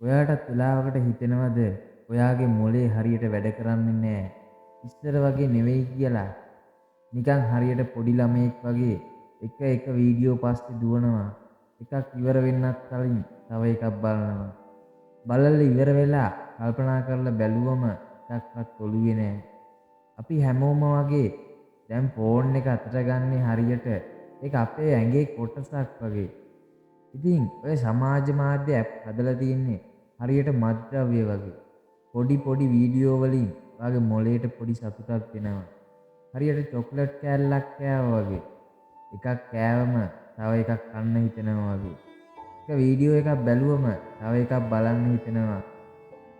ඔයාටත් වෙලාවකට හිතෙනවද ඔයාගේ මොලේ හරියට වැඩ කරන්නේ නැහැ. ඉස්සර වගේ නෙවෙයි කියලා. නිකන් හරියට පොඩි ළමයෙක් වගේ එක වීඩියෝ පස්සේ දුවනවා. එකක් ඉවර වෙන්නත් කලින් තව එකක් බලනවා. බලලා ඉවර වෙලා කල්පනා කරලා බැලුවම එකක්වත් ඔළුවේ නැහැ. අපි හැමෝම වගේ දැන් ෆෝන් එක අතට ගන්නේ හරියට ඒක අපේ ඇඟේ කොටසක් වගේ. ඉතින් ඔය සමාජ මාධ්‍ය ඇප් හදලා තියන්නේ හරියට මත්ද්‍රව්‍ය වගේ. පොඩි පොඩි වීඩියෝ වලින් ඔයාගේ මොළයට පොඩි සතුටක් දෙනවා. හරියට චොක්ලට් කෑල්ලක් කෑවා වගේ. එකක් කෑවම තව එකක් කන්න හිතෙනවා වගේ. එක වීඩියෝ එකක් බැලුවම තව එකක් බලන්න හිතෙනවා.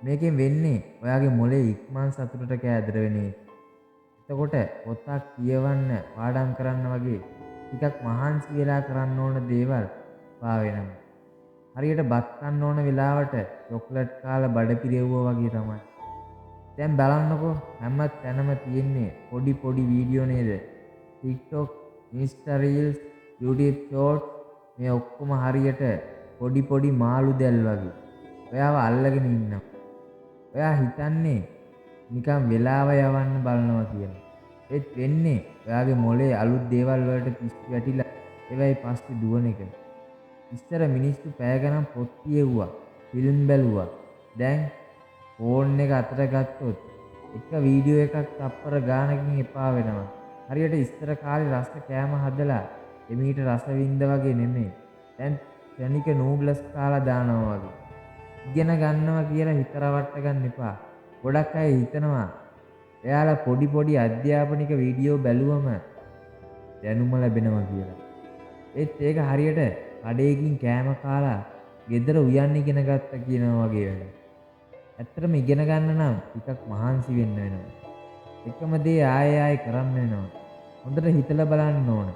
මේකෙන් වෙන්නේ ඔයාගේ මොලේ ඉක්මන් සතුටට කෑදර වෙන එක. එතකොට පොතක් කියවන්න පාඩම් කරන්න වගේ ටිකක් මහන්සි වෙලා කරන්න ඕන දේවල් පා වෙනවා. හරියට බත් කන්න ඕන වෙලාවට චොක්ලට් කාලා බඩ පිරෙව්වා වගේ තමයි. දැන් බලන්නකෝ හැම තැනම තියෙන්නේ පොඩි පොඩි වීඩියෝ නේද? TikTok, Insta Reels, YouTube Shorts මේ ඔක්කොම හරියට පොඩි පොඩි මාළු දැල් වගේ. ඔයාව අල්ලගෙන ඉන්නවා. ඔයා හිතන්නේ නිකන් වෙලාව යවන්න බලනවා කියලා. ඒත් වෙන්නේ ඔයාගේ මොලේ අලුත් දේවල් වලට පිස්සු වැටිලා ඒවයි පස්සේ දුවන එක. ඉස්සර මිනිස්සු පැය ගණන් පොත් කියවුවා, ෆිල්ම් බැලුවා. දැන් ෆෝන් එක අතට ගත්තොත් එක වීඩියෝ එකක් තප්පර ගානකින් එපා වෙනවා. හරියට ඉස්සර කාලේ රස කෑම හදලා එමීට රස වින්ද වගේ නෙමෙයි. දැන් ක්ෂණික නූඩ්ලස් කාලා දානවා වගේ. ඉගෙන ගන්නවා කියලා හිත රවට්ට ගන්න එපා. ගොඩක් අය හිතනවා එයාලා පොඩි පොඩි අධ්‍යාපනික වීඩියෝ බැලුවම දැනුම ලැබෙනවා කියලා. ඒත් ඒක හරියට කඩේකින් කෑම කාලා ගෙදර උයන් ඉගෙන ගත්තා කියනවා වගේ වැඩක්. ඇත්තටම ඉගෙන ගන්න නම් ටිකක් මහන්සි වෙන්න වෙනවා. එකම දේ ආයෙ ආයෙ කරන්න වෙනවා. හොඳට හිතලා බලන්න ඕන.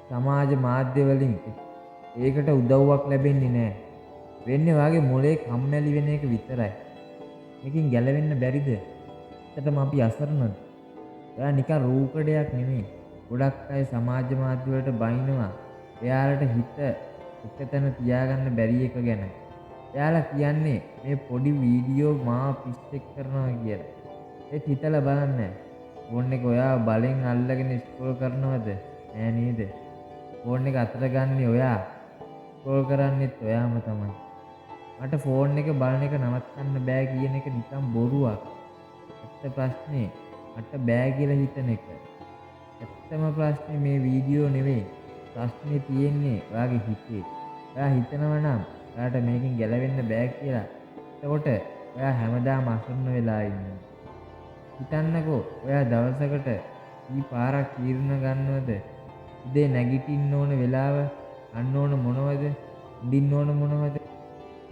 සමාජ මාධ්‍ය වලින් ඒකට උදව්වක් ලැබෙන්නේ නැහැ. වෙන්නේ වාගේ මොලේ කම්මැලි වෙන එක විතරයි. මේකෙන් ගැලවෙන්න බැරිද? ඇත්තටම අපි අසරණද? එයා නිකන් රූකඩයක් නෙමෙයි. ගොඩක් අය සමාජ මාධ්‍ය වලට බනිනවා. එයාලට හිත එකතැන තියාගන්න බැරි එක ගැන. එයාලා කියන්නේ මේ පොඩි වීඩියෝ මාව පිස්සෙක් කරනවා කියලා. ඒත් හිතලා බලන්න. ෆෝන් එක ඔයාව බලෙන් අල්ලගෙන ස්ක්‍රෝල් කරනවද? නෑ නේද? ෆෝන් එක අතට ගන්නේ ඔයා. ස්ක්‍රෝල් කරන්නේත් ඔයාම තමයි. මට ෆෝන් එක බලන එක නවත්තන්න බෑ කියන එක නිකන් බොරුවක්. ඇත්ත ප්‍රශ්නේ මට බෑ කියලා හිතන එක. ඇත්තම ප්‍රශ්නේ මේ වීඩියෝ නෙවෙයි. ප්‍රශ්නේ තියෙන්නේ ඔයාගේ හිතේ. ඔයා හිතනවා නම් ඔයාට මේකෙන් ගැලවෙන්න බෑ කියලා. එතකොට ඔයා හැමදාම අසරණ වෙලා ඉන්නවා. හිතන්නකෝ ඔයා දවසකට කී පාරක් තීරණ ගන්නවද? උදේ නැගිටින්න ඕන වෙලාව, අන්න ඕන මොනවද? උඩින්න ඕන මොනවද?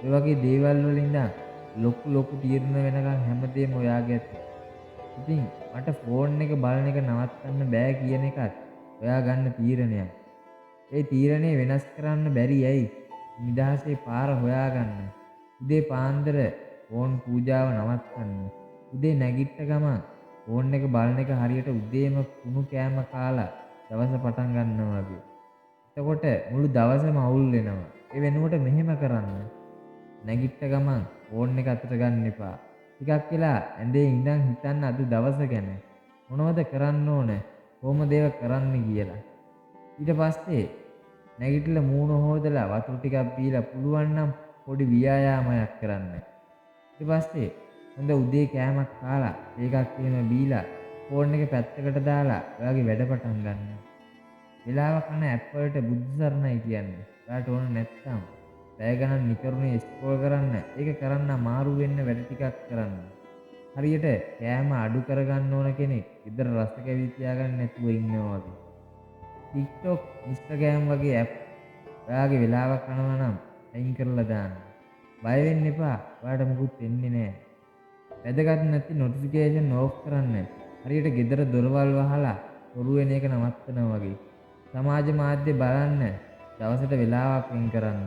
ඒ වගේ දේවල් වලින් ඉඳන් ලොකු තීරණ වෙනකන් හැමදේම ඔයාගේ අතේ. ඉතින් මට ෆෝන් එක බලන එක නවත්තන්න බෑ කියන එකත් ඔයා ගන්න තීරණයක්. ඒ තීරණය වෙනස් කරන්න බැරි ඇයි? නිදහසේ පාර හොයාගන්න. උදේ පාන්දර ෆෝන් පූජාව නවත්තන්න. උදේ නැගිට්ට ගමන් ෆෝන් එක බලන එක හරියට උදේම කුණු කෑම කාලා දවස පටන් ගන්නවා වගේ. එතකොට මුළු දවසම අවුල් වෙනවා. ඒ වෙනුවට මෙහෙම කරන්න. නැගිට්ට ගමන් ෆෝන් එක අතට ගන්න එපා. ටිකක් වෙලා ඇඳේ ඉඳන් හිතන්න අද දවස ගැන. මොනවද කරන්න ඕන? කොහොමද ඒක කරන්න කියලා. ඊට පස්සේ නැගිටලා මූණ හොදලා වතුර ටිකක් බීලා පුළුවන් නම් පොඩි ව්‍යායාමයක් කරන්න. ඊට පස්සේ හොඳ උදේ කෑමක් කාලා ඒකක් එහෙම බීලා ෆෝන් එක පැත්තකට දාලා ඔයාගේ වැඩ පටන් ගන්න. වෙලාව කන ඇප් වලට බුද්ධ සරණයි කියන්නේ. ඔයාට ඕන නැත්තම් පැය ගණන් නිකරුණේ ස්ක්‍රෝල් කරන්න. ඒක කරන්න අමාරු වෙන්න වැඩ ටිකක් කරන්න. හරියට කෑම අඩු කරගන්න ඕන කෙනෙක් ඉදර රස කැවි තියාගන්න නැතුව ඉන්නවා වගේ. TikTok, Instagram වගේ ඇප් ඔයාගේ වෙලාව කනවා නම් අයින් කරලා දාන්න. බය වෙන්න එපා. ඔයාට මුකුත් වෙන්නේ නැහැ. වැදගත් නැති නොටිෆිකේෂන් ඕෆ් කරන්න. හරියට ගෙදර දොරවල් වහලා හොරු වෙන එක නවත්තනවා වගේ. සමාජ මාධ්‍ය බලන්න දවසට වෙලාවක් වෙන් කරන්න.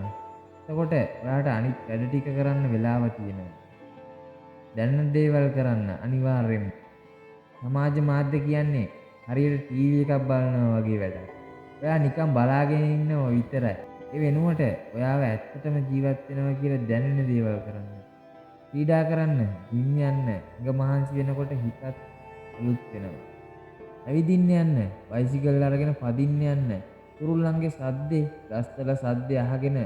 එතකොට ඔයාට අනිත් වැඩ ටික කරන්න වෙලාව තියෙනවා. දැනන දේවල් කරන්න අනිවාර්යෙන්ම. සමාජ මාධ්‍ය කියන්නේ හරියට ටීවී එකක් බලනවා වගේ වැඩක්. ඔයා නිකන් බලාගෙන ඉන්නව විතරයි. ඒ වෙනුවට ඔයාව ඇත්තටම ජීවත් වෙනවා කියලා දැනෙන දේවල් කරන්න. ක්‍රීඩා කරන්න, ජිම් යන්න, ඉඟ මහන්සි වෙනකොට හිතත් අලුත් වෙනවා. ඇවිදින්න යන්න, බයිසිකල් අරගෙන පදින්න යන්න, කුරුල්ලන්ගේ සද්දේ, ගස්වල සද්දේ අහගෙන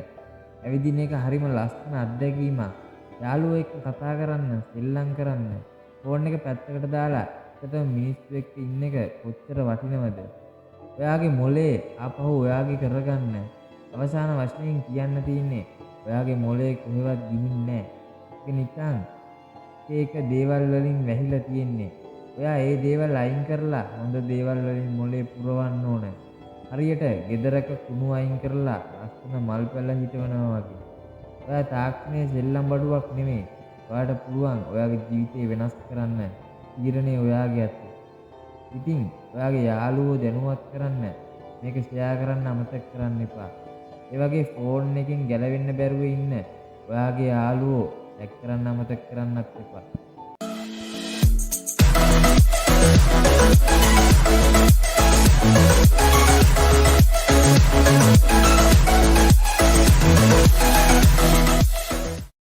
ඇවිදින එක හරිම ලස්සන අත්දැකීමක්. යාළුවෝ එක්ක කතා කරන්න, සෙල්ලම් කරන්න, ෆෝන් එක පැත්තකට දාලා එකටම මිනිස්සු එක්ක ඉන්න එක කොච්චර වටිනවද? ඔයාගේ මොලේ ආපහු ඔයාගේ කරගන්න. අවසාන වශයෙන් කියන්න තියෙන්නේ ඔයාගේ මොලේ කොහෙවත් ගිහින්නේ නැහැ. ඒක නිකන් ඒක දේවල් වලින් වැහිලා තියෙන්නේ. ඔයා ඒ දේවල් අයින් කරලා හොඳ දේවල් වලින් මොලේ පුරවන්න ඕන. හරියට ගෙදරක කුණු අයින් කරලා ලස්සන මල් පැල හිටවනවා වගේ. ඔයා තාක්ෂණයේ සෙල්ලම් බඩුවක් නෙමෙයි. ඔයාට පුළුවන් ඔයාගේ ජීවිතේ වෙනස් කරන්න. තීරණේ ඔයාගේ අතේ. ඉතින් ඔයාගේ යාළුවෝ දැනුවත් කරන්න මේක ෂෙයා කරන්න අමතක කරන්න එපා. ඒ වගේ ෆෝන් එකෙන් ගැලවෙන්න බැරුව ඉන්න ඔයාගේ යාළුවෝ ටැග් කරන්න අමතක කරන්නත් එපා.